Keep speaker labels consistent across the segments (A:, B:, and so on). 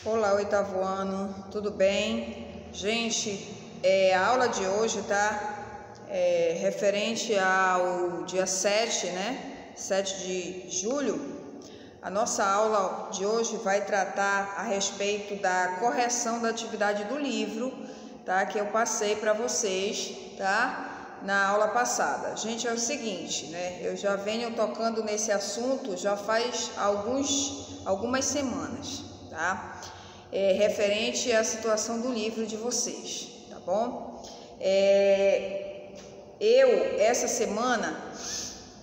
A: Olá, oitavo ano, tudo bem? Gente, a aula de hoje referente ao dia 7, né? 7 de julho. A nossa aula de hoje vai tratar a respeito da correção da atividade do livro, tá? Que eu passei para vocês, tá? Na aula passada. Gente, é o seguinte, né? Eu já venho tocando nesse assunto já faz algumas semanas, tá? Referente à situação do livro de vocês, tá bom? Essa semana,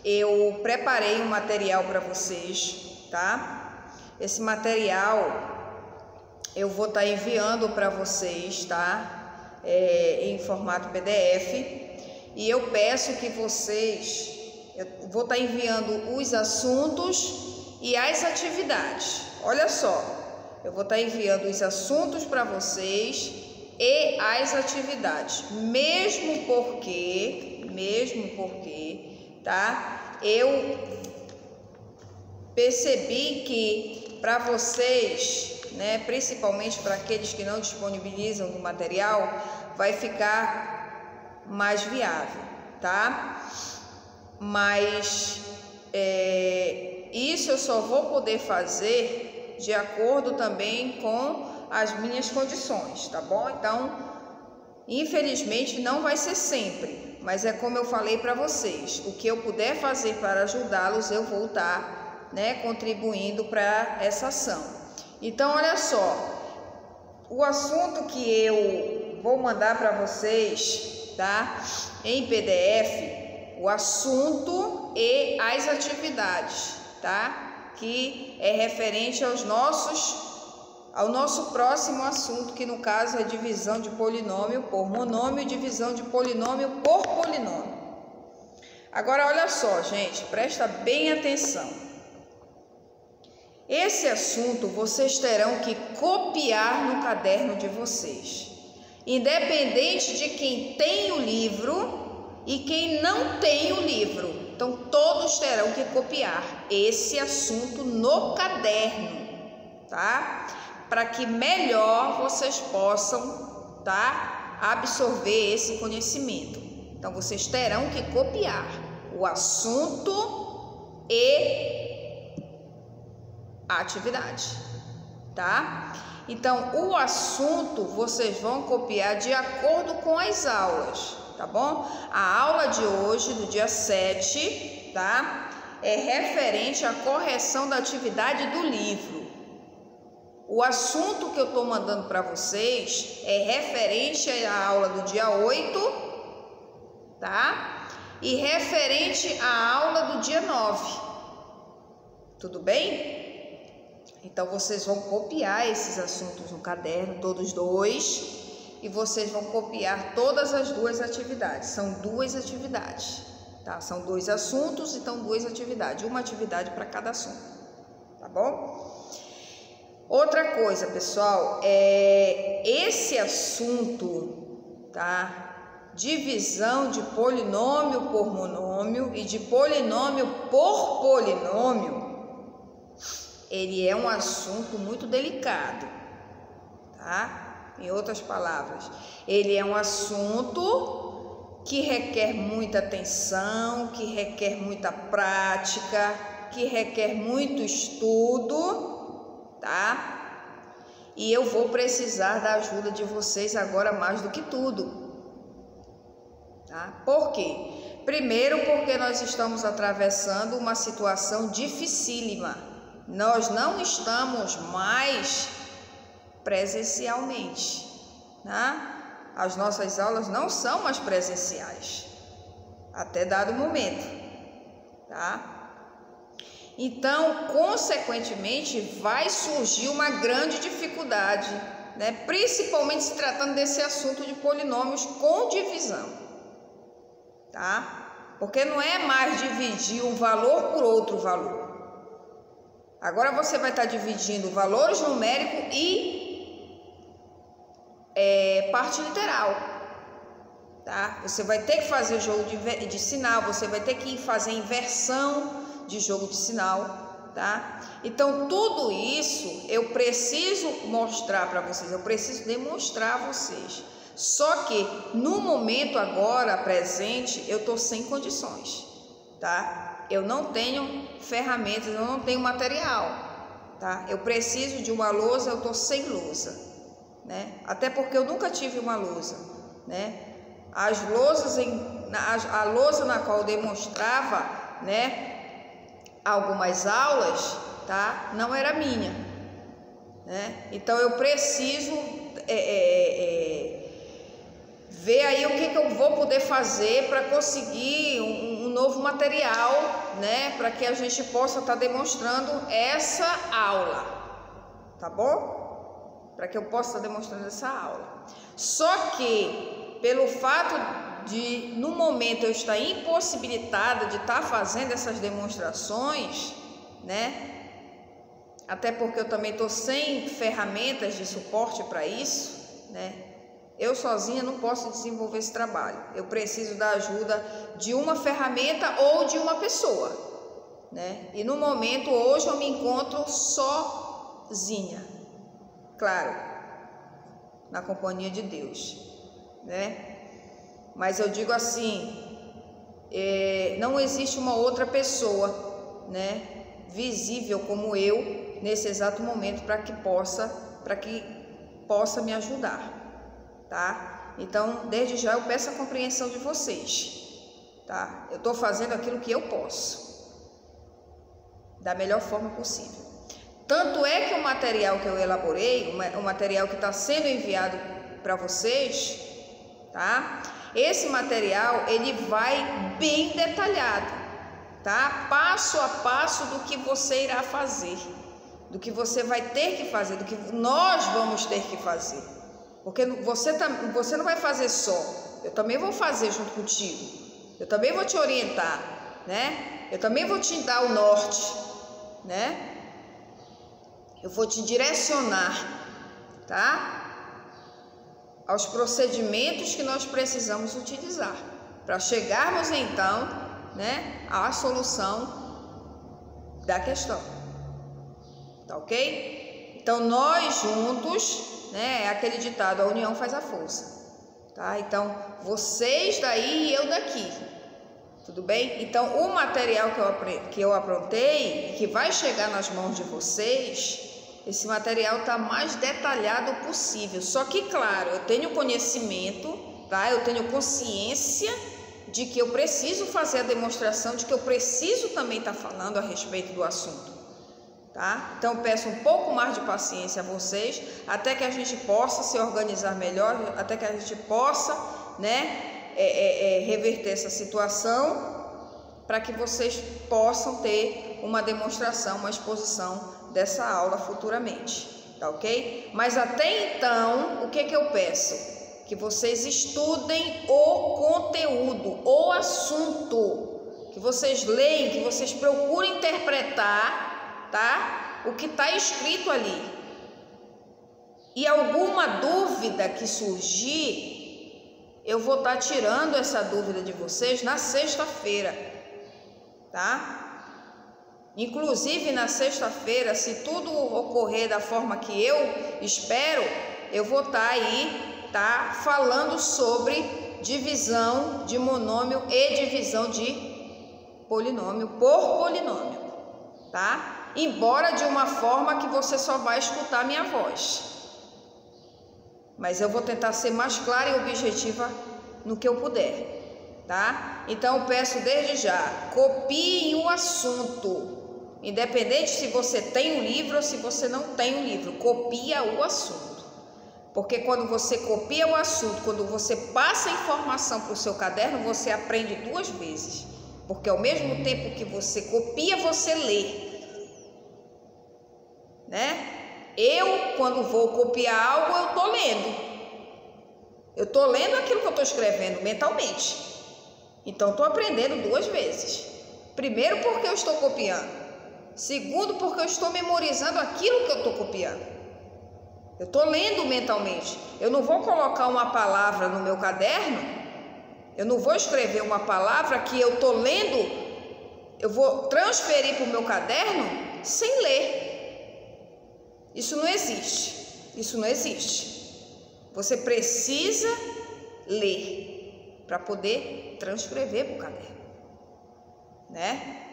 A: eu preparei um material para vocês, tá? Esse material eu vou estar enviando para vocês, tá? Em formato PDF. E eu peço que vocês, eu vou estar enviando os assuntos e as atividades. Olha só. Eu vou estar enviando os assuntos para vocês e as atividades, mesmo porque, tá? Eu percebi que para vocês, né, principalmente para aqueles que não disponibilizam do material, vai ficar mais viável, tá? Mas isso eu só vou poder fazer de acordo também com as minhas condições, tá bom? Então, infelizmente não vai ser sempre, mas é como eu falei para vocês, o que eu puder fazer para ajudá-los, eu vou estar, né, contribuindo para essa ação. Então, olha só, o assunto que eu vou mandar para vocês, tá? Em PDF, o assunto e as atividades, tá? Que é referente ao nosso próximo assunto, que no caso é divisão de polinômio por monômio e divisão de polinômio por polinômio. Agora, olha só, gente, presta bem atenção. Esse assunto vocês terão que copiar no caderno de vocês, independente de quem tem o livro e quem não tem o livro. Então, todos terão que copiar esse assunto no caderno, tá? Para que melhor vocês possam, tá, absorver esse conhecimento. Então, vocês terão que copiar o assunto e a atividade, tá? Então, o assunto vocês vão copiar de acordo com as aulas, tá bom? A aula de hoje, do dia 7, tá? É referente à correção da atividade do livro. O assunto que eu tô mandando para vocês é referente à aula do dia 8, tá? E referente à aula do dia 9. Tudo bem? Então, vocês vão copiar esses assuntos no caderno, todos dois. E vocês vão copiar todas as duas atividades. São duas atividades, tá? São dois assuntos, então duas atividades. Uma atividade para cada assunto, tá bom? Outra coisa, pessoal, esse assunto, tá? Divisão de polinômio por monômio e de polinômio por polinômio, ele é um assunto muito delicado, tá? Em outras palavras, ele é um assunto que requer muita atenção, que requer muita prática, que requer muito estudo, tá? E eu vou precisar da ajuda de vocês agora mais do que tudo, tá? Por quê? Primeiro, porque nós estamos atravessando uma situação dificílima. Nós não estamos mais presencialmente, tá? As nossas aulas não são mais presenciais até dado momento, tá? Então, consequentemente, vai surgir uma grande dificuldade, né? Principalmente se tratando desse assunto de polinômios com divisão, tá? Porque não é mais dividir um valor por outro valor. Agora você vai estar dividindo valores numéricos e parte literal, tá? Você vai ter que fazer jogo de sinal, você vai ter que fazer inversão de jogo de sinal, tá? Então, tudo isso eu preciso mostrar para vocês, eu preciso demonstrar a vocês. Só que no momento agora, presente, eu tô sem condições, tá? Eu não tenho ferramentas, eu não tenho material, tá? Eu preciso de uma lousa, eu tô sem lousa, né? Até porque eu nunca tive uma lousa, né? As lousas, a lousa na qual eu demonstrava, né, algumas aulas, tá? Não era minha, né? Então eu preciso ver aí o que eu vou poder fazer para conseguir um novo material, né? Para que a gente possa estar demonstrando essa aula, tá bom? Para que eu possa estar demonstrando essa aula. Só que pelo fato de no momento eu estar impossibilitada de estar fazendo essas demonstrações, né? Até porque eu também estou sem ferramentas de suporte para isso, né? Eu sozinha não posso desenvolver esse trabalho. Eu preciso da ajuda de uma ferramenta ou de uma pessoa, né? E no momento hoje eu me encontro sozinha, claro, na companhia de Deus, né? Mas eu digo assim, não existe uma outra pessoa, né, visível como eu nesse exato momento para que possa me ajudar, tá? Então, desde já eu peço a compreensão de vocês, tá? Eu estou fazendo aquilo que eu posso, da melhor forma possível. Tanto é que o material que eu elaborei, o material que está sendo enviado para vocês, tá? Esse material, ele vai bem detalhado, tá? Passo a passo do que você irá fazer, do que você vai ter que fazer, do que nós vamos ter que fazer. Porque você não vai fazer só, eu também vou fazer junto contigo, eu também vou te orientar, né? Eu também vou te dar o norte, né? Eu vou te direcionar, tá? Aos procedimentos que nós precisamos utilizar para chegarmos então, né, à solução da questão, tá ok? Então nós juntos, né, é aquele ditado, a união faz a força, tá? Então vocês daí e eu daqui, tudo bem? Então o material que eu aprontei, que vai chegar nas mãos de vocês, esse material está mais detalhado possível. Só que, claro, eu tenho conhecimento, tá? Eu tenho consciência de que eu preciso fazer a demonstração, de que eu preciso também estar falando a respeito do assunto, tá? Então, eu peço um pouco mais de paciência a vocês, até que a gente possa se organizar melhor, até que a gente possa, né, reverter essa situação, para que vocês possam ter uma demonstração, uma exposição dessa aula futuramente, tá ok? Mas até então, o que eu peço? Que vocês estudem o conteúdo, o assunto, que vocês leiam, que vocês procurem interpretar, tá? O que está escrito ali. E alguma dúvida que surgir, eu vou estar tirando essa dúvida de vocês na sexta-feira, tá? Inclusive na sexta-feira, se tudo ocorrer da forma que eu espero, eu vou estar aí, tá, falando sobre divisão de monômio e divisão de polinômio por polinômio, tá? Embora de uma forma que você só vai escutar minha voz. Mas eu vou tentar ser mais clara e objetiva no que eu puder, tá? Então eu peço desde já, copiem o assunto. Independente se você tem um livro ou se você não tem um livro, copia o assunto. Porque quando você copia o assunto, quando você passa a informação para o seu caderno, você aprende duas vezes. Porque ao mesmo tempo que você copia, você lê, né? Eu, quando vou copiar algo, eu estou lendo. Eu estou lendo aquilo que eu estou escrevendo mentalmente. Então, estou aprendendo duas vezes. Primeiro, porque eu estou copiando. Segundo, porque eu estou memorizando aquilo que eu estou copiando. Eu estou lendo mentalmente. Eu não vou colocar uma palavra no meu caderno, eu não vou escrever uma palavra que eu estou lendo, eu vou transferir para o meu caderno sem ler. Isso não existe. Isso não existe. Você precisa ler para poder transcrever para o caderno, né?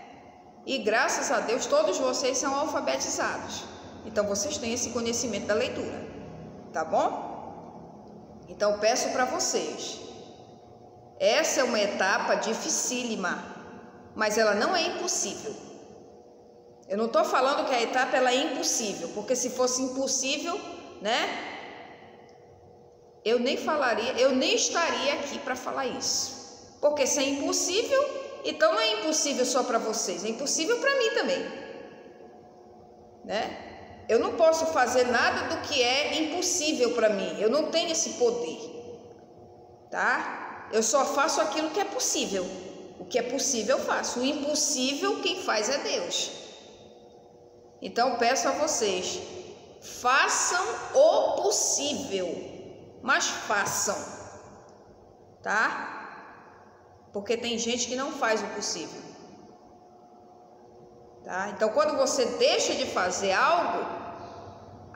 A: E graças a Deus todos vocês são alfabetizados. Então vocês têm esse conhecimento da leitura, tá bom? Então peço para vocês. Essa é uma etapa dificílima, mas ela não é impossível. Eu não estou falando que a etapa ela é impossível, porque se fosse impossível, né? Eu nem estaria aqui para falar isso. Porque se é impossível, então não é impossível só para vocês, é impossível para mim também, né? Eu não posso fazer nada do que é impossível para mim. Eu não tenho esse poder, tá? Eu só faço aquilo que é possível. O que é possível eu faço. O impossível quem faz é Deus. Então peço a vocês, façam o possível, mas façam, tá? Porque tem gente que não faz o possível, tá? Então quando você deixa de fazer algo,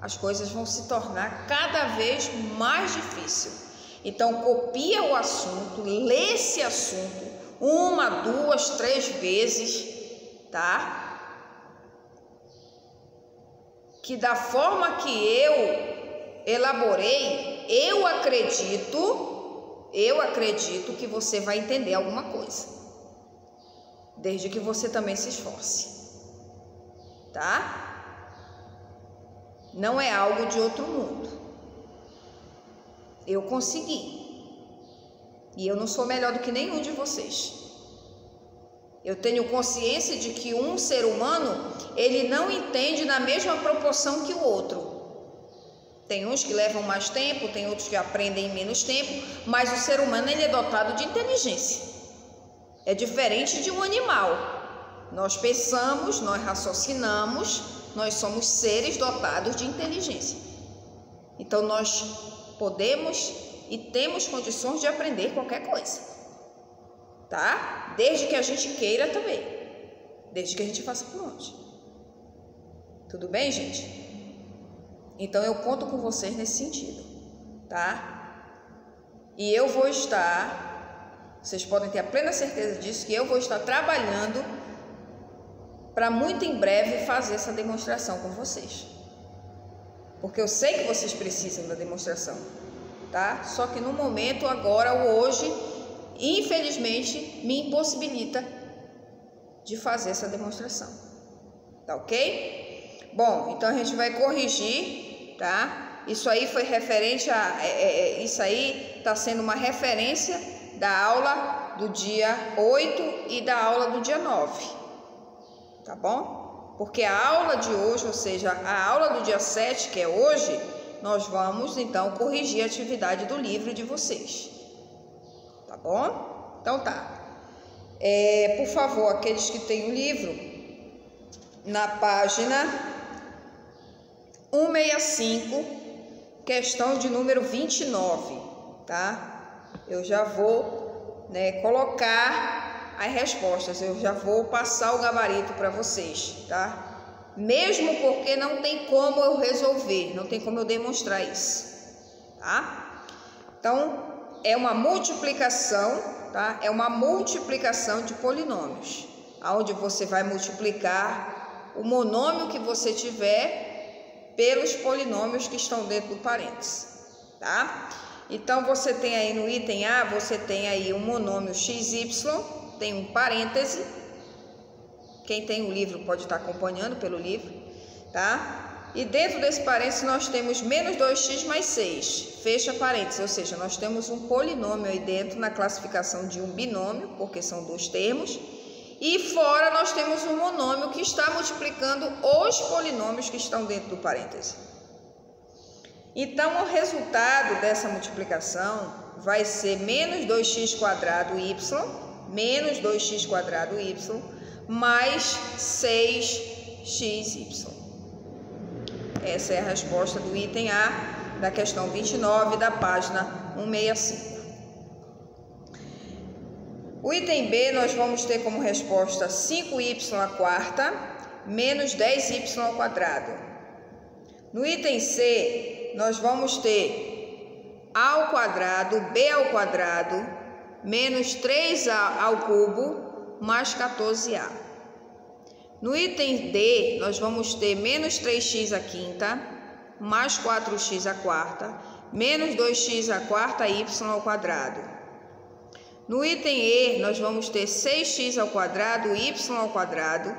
A: as coisas vão se tornar cada vez mais difíceis. Então copia o assunto, lê esse assunto 1, 2, 3 vezes, tá? Que da forma que eu elaborei, eu acredito que você vai entender alguma coisa, desde que você também se esforce, tá? Não é algo de outro mundo. Eu consegui. E eu não sou melhor do que nenhum de vocês. Eu tenho consciência de que um ser humano, ele não entende na mesma proporção que o outro. Tem uns que levam mais tempo, tem outros que aprendem em menos tempo, mas o ser humano ele é dotado de inteligência. É diferente de um animal. Nós pensamos, nós raciocinamos, nós somos seres dotados de inteligência. Então nós podemos e temos condições de aprender qualquer coisa, tá? Desde que a gente queira também, desde que a gente faça por onde. Tudo bem, gente? Então eu conto com vocês nesse sentido, tá? E eu vou estar, vocês podem ter a plena certeza disso, que eu vou estar trabalhando para muito em breve fazer essa demonstração com vocês. Porque eu sei que vocês precisam da demonstração, tá? Só que no momento, agora, o hoje, infelizmente, me impossibilita de fazer essa demonstração, tá ok? Bom, então a gente vai corrigir, tá? Isso aí foi referente isso aí está sendo uma referência da aula do dia 8 e da aula do dia 9, tá bom? Porque a aula de hoje, ou seja, a aula do dia 7, que é hoje, nós vamos então corrigir a atividade do livro de vocês, tá bom? Então tá. Por favor, aqueles que têm o livro, na página 165, questão de número 29, tá? Eu já vou, colocar as respostas, eu já vou passar o gabarito para vocês, tá? Mesmo porque não tem como eu resolver, não tem como eu demonstrar isso, tá? Então, é uma multiplicação, tá? É uma multiplicação de polinômios, onde você vai multiplicar o monômio que você tiver pelos polinômios que estão dentro do parênteses, tá? Então, você tem aí no item A, você tem aí um monômio xy, tem um parêntese. Quem tem o livro pode estar acompanhando pelo livro, tá? E dentro desse parêntese nós temos menos 2x mais 6, fecha parêntese, ou seja, nós temos um polinômio aí dentro na classificação de um binômio, porque são dois termos, e fora nós temos um monômio que está multiplicando os polinômios que estão dentro do parêntese. Então, o resultado dessa multiplicação vai ser menos 2x quadrado y, menos 2x quadrado y, mais 6xy. Essa é a resposta do item A, da questão 29, da página 165. O item B, nós vamos ter como resposta 5y à quarta, menos 10y ao quadrado. No item C, nós vamos ter a ao quadrado, b ao quadrado, menos 3a ao cubo, mais 14a. No item D, nós vamos ter menos 3x à quinta, mais 4x à quarta, menos 2x à quarta, y ao quadrado. No item E, nós vamos ter 6x ao quadrado, y ao quadrado,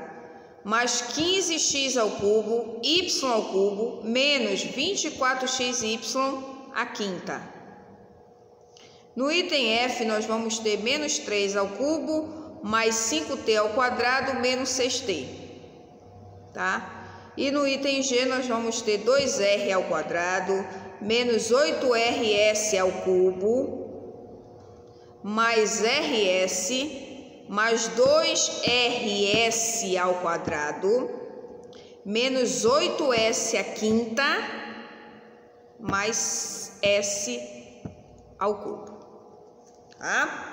A: mais 15x ao cubo, y ao cubo, menos 24xy à quinta. No item F, nós vamos ter menos 3 ao cubo, mais 5t ao quadrado, menos 6t. Tá? E no item G, nós vamos ter 2r ao quadrado, menos 8rs ao cubo, mais rs, mais 2rs ao quadrado, menos 8s à quinta, mais s ao cubo. Tá?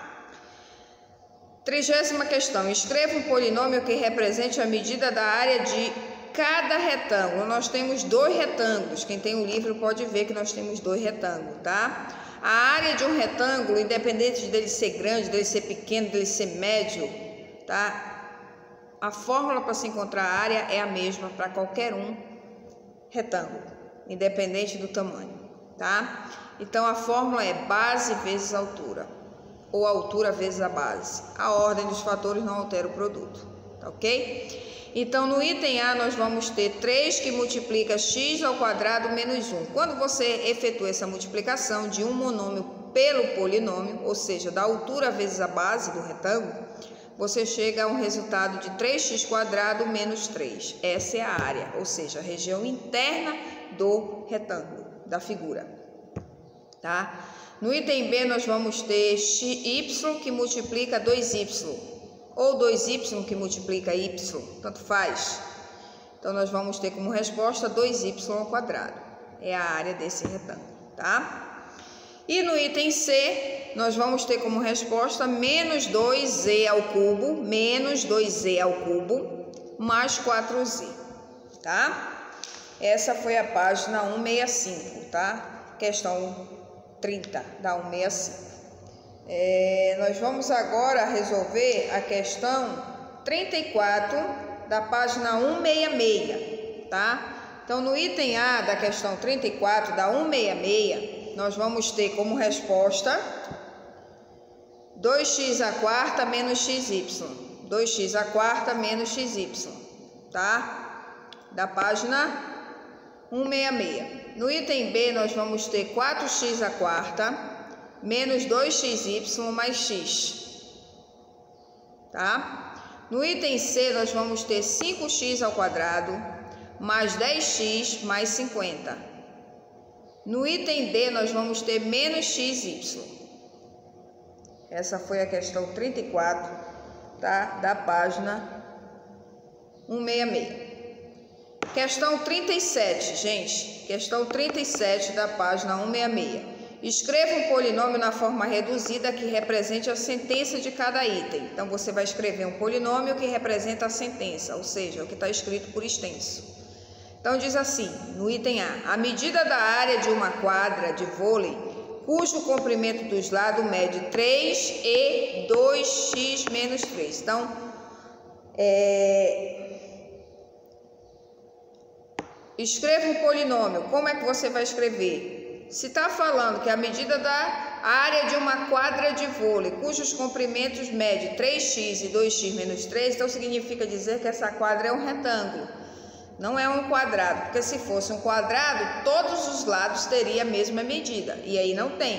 A: 30ª questão. Escreva um polinômio que represente a medida da área de cada retângulo. Nós temos 2 retângulos. Quem tem o livro pode ver que nós temos 2 retângulos, tá? A área de um retângulo, independente dele ser grande, dele ser pequeno, dele ser médio, tá? A fórmula para se encontrar a área é a mesma para qualquer um retângulo, independente do tamanho, tá? Então a fórmula é base vezes altura, ou altura vezes a base. A ordem dos fatores não altera o produto, tá ok? Então no item A nós vamos ter 3 que multiplica x ao quadrado menos 1. Quando você efetua essa multiplicação de um monômio pelo polinômio, ou seja, da altura vezes a base do retângulo, você chega a um resultado de 3x quadrado menos 3. Essa é a área, ou seja, a região interna do retângulo, da figura. Tá? No item B nós vamos ter y que multiplica 2y, ou 2y que multiplica y, tanto faz. Então nós vamos ter como resposta 2y ao quadrado, é a área desse retângulo, tá? E no item C, nós vamos ter como resposta menos 2z ao cubo, menos 2z ao cubo, mais 4z, tá? Essa foi a página 165, tá? Questão 30 da 165. Nós vamos agora resolver a questão 34 da página 166, tá? Então, no item A da questão 34 da 166, nós vamos ter como resposta 2x à quarta menos xy, 2x à quarta menos xy, tá? Da página 166. No item B, nós vamos ter 4x à quarta menos 2xy mais x, tá? No item C, nós vamos ter 5x ao quadrado mais 10x mais 50. No item D, nós vamos ter menos xy. Essa foi a questão 34, tá? Da página 166. Questão 37, gente. Questão 37 da página 166. Escreva um polinômio na forma reduzida que represente a sentença de cada item. Então, você vai escrever um polinômio que representa a sentença, ou seja, o que está escrito por extenso. Então, diz assim, no item A, a medida da área de uma quadra de vôlei, cujo comprimento dos lados mede 3 e 2x menos 3. Então, escreva um polinômio. Como é que você vai escrever? Se está falando que a medida da área de uma quadra de vôlei, cujos comprimentos mede 3x e 2x menos 3, então significa dizer que essa quadra é um retângulo, não é um quadrado, porque se fosse um quadrado, todos os lados teriam a mesma medida, e aí não tem,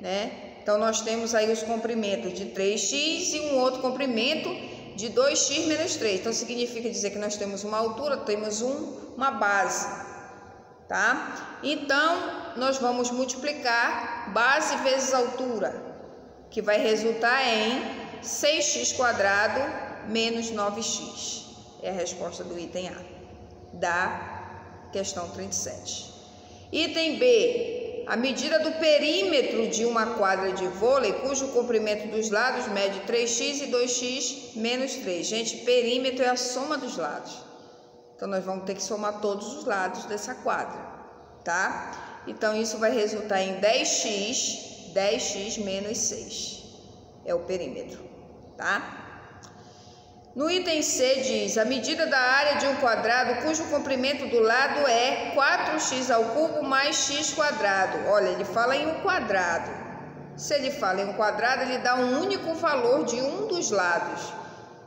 A: né? Então nós temos aí os comprimentos de 3x e um outro comprimento de 2x menos 3, então significa dizer que nós temos uma altura, temos uma base, tá? Então, nós vamos multiplicar base vezes altura, que vai resultar em 6x quadrado menos 9x. É a resposta do item A, da questão 37. Item B, a medida do perímetro de uma quadra de vôlei, cujo comprimento dos lados mede 3x e 2x menos 3. Gente, perímetro é a soma dos lados. Então, nós vamos ter que somar todos os lados dessa quadra, tá? Então, isso vai resultar em 10x menos 6. É o perímetro, tá? No item C diz, a medida da área de um quadrado cujo comprimento do lado é 4x² mais x². Olha, ele fala em um quadrado. Se ele fala em um quadrado, ele dá um único valor de um dos lados.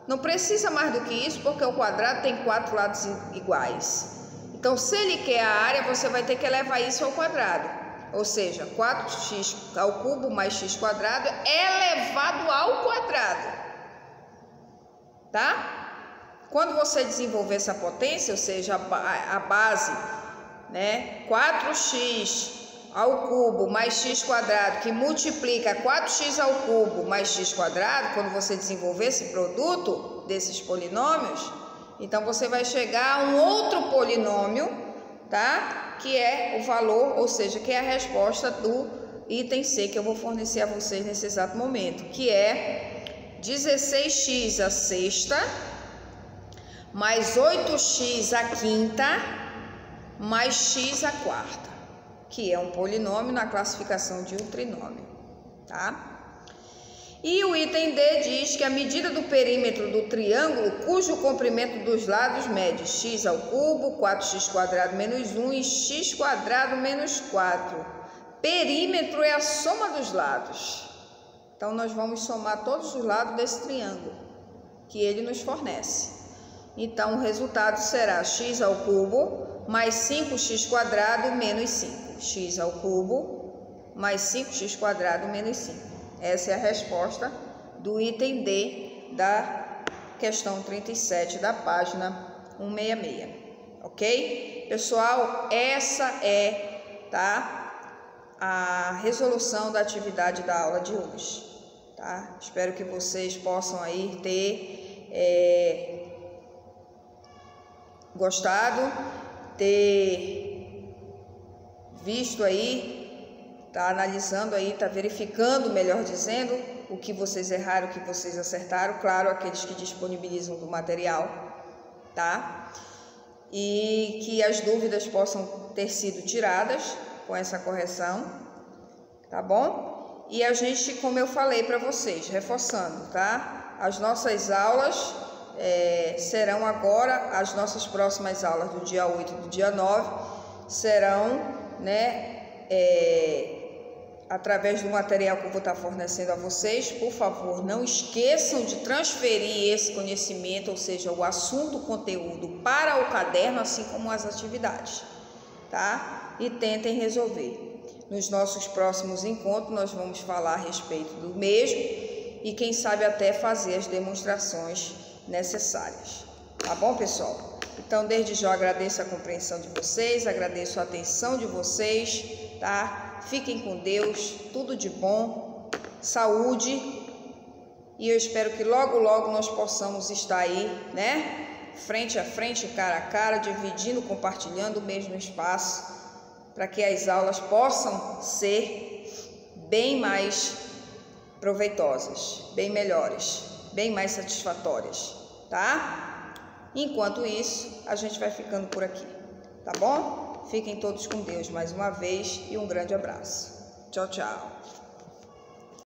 A: Não precisa mais do que isso, porque o quadrado tem 4 lados iguais. Então, se ele quer a área, você vai ter que elevar isso ao quadrado. Ou seja, 4x² mais x² elevado ao quadrado. Tá? Quando você desenvolver essa potência, ou seja, a base, né, 4x² mais x², que multiplica 4x³ mais x², quando você desenvolver esse produto desses polinômios, então você vai chegar a um outro polinômio, tá? Que é o valor, ou seja, que é a resposta do item C que eu vou fornecer a vocês nesse exato momento, que é 16x à sexta, mais 8x à quinta, mais x à quarta, que é um polinômio na classificação de um trinômio, tá? E o item D diz que a medida do perímetro do triângulo, cujo comprimento dos lados mede x², 4x² menos 1 e x² menos 4. Perímetro é a soma dos lados. Então, nós vamos somar todos os lados desse triângulo que ele nos fornece. Então, o resultado será x² mais 5x² menos 5. x² mais 5x² menos 5. Essa é a resposta do item D da questão 37 da página 166. Ok? Pessoal, essa é, tá, a resolução da atividade da aula de hoje. Tá? Espero que vocês possam aí ter gostado, ter visto aí, tá analisando aí, tá verificando, melhor dizendo, o que vocês erraram, o que vocês acertaram, claro, aqueles que disponibilizam do material, tá? E que as dúvidas possam ter sido tiradas com essa correção, tá bom? E a gente, como eu falei para vocês, reforçando, tá? As nossas aulas serão agora, as nossas próximas aulas do dia 8 e do dia 9 serão, né, através do material que eu vou estar fornecendo a vocês. Por favor, não esqueçam de transferir esse conhecimento, ou seja, o assunto, o conteúdo, para o caderno, assim como as atividades, tá? E tentem resolver. Nos nossos próximos encontros, nós vamos falar a respeito do mesmo e, quem sabe, até fazer as demonstrações necessárias. Tá bom, pessoal? Então, desde já, agradeço a compreensão de vocês, agradeço a atenção de vocês, tá? Fiquem com Deus, tudo de bom, saúde, e eu espero que logo, logo nós possamos estar aí, né? Frente a frente, cara a cara, dividindo, compartilhando o mesmo espaço, para que as aulas possam ser bem mais proveitosas, bem melhores, bem mais satisfatórias, tá? Enquanto isso, a gente vai ficando por aqui, tá bom? Fiquem todos com Deus mais uma vez e um grande abraço. Tchau, tchau.